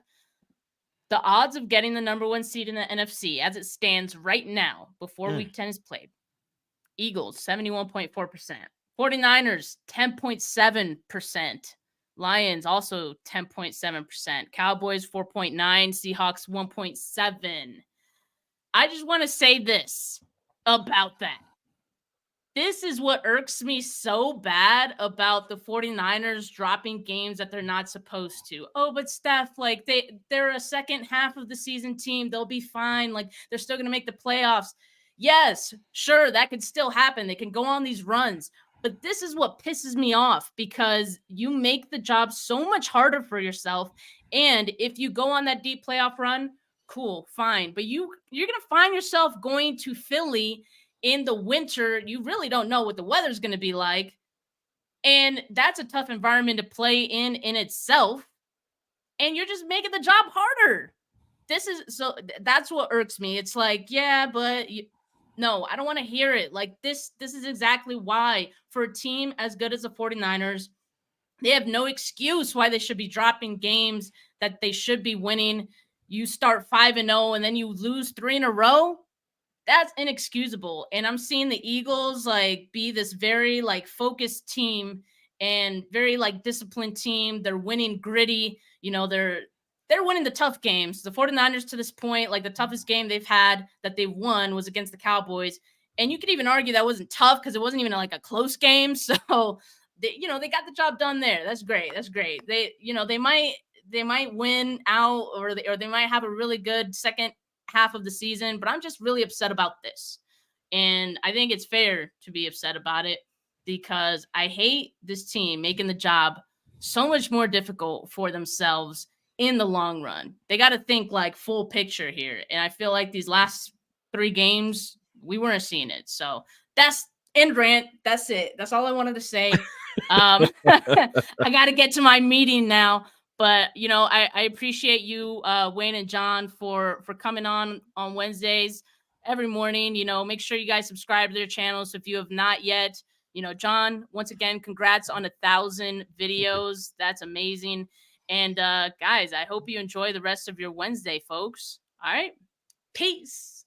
The odds of getting the number 1 seed in the NFC as it stands right now before Week 10 is played. Eagles, 71.4%. 49ers, 10.7%. Lions also 10.7%. Cowboys 4.9%. Seahawks 1.7%. I just want to say this about that. This is what irks me so bad about the 49ers dropping games that they're not supposed to. Oh, but Steph, like they're a second half of the season team. They'll be fine. Like they're still going to make the playoffs. Yes, sure, that could still happen. They can go on these runs. But this is what pisses me off because you make the job so much harder for yourself. And if you go on that deep playoff run, cool, fine. But you're going to find yourself going to Philly in the winter. You really don't know what the weather's going to be like. And that's a tough environment to play in itself. And you're just making the job harder. That's what irks me. It's like, yeah, but no, I don't want to hear it. Like this is exactly why for a team as good as the 49ers, they have no excuse why they should be dropping games that they should be winning. You start 5-0 and then you lose 3 in a row. That's inexcusable. And I'm seeing the Eagles like be this very like focused team and very like disciplined team. They're winning gritty. They're they're winning the tough games. The 49ers to this point, like the toughest game they've had that they've won was against the Cowboys. And you could even argue that wasn't tough because it wasn't even like a close game. So, they got the job done there. That's great. That's great. They might win out or they might have a really good second half of the season, but I'm just really upset about this. And I think it's fair to be upset about it because I hate this team making the job so much more difficult for themselves in the long run. They got to think like full picture here. And I feel like these last 3 games, we weren't seeing it. So that's end rant. That's it. That's all I wanted to say. I got to get to my meeting now. But, I appreciate you, Wayne and John, for coming on Wednesdays every morning. Make sure you guys subscribe to their channels if you have not yet. John, once again, congrats on 1,000 videos. That's amazing. And guys, I hope you enjoy the rest of your Wednesday, folks. All right. Peace.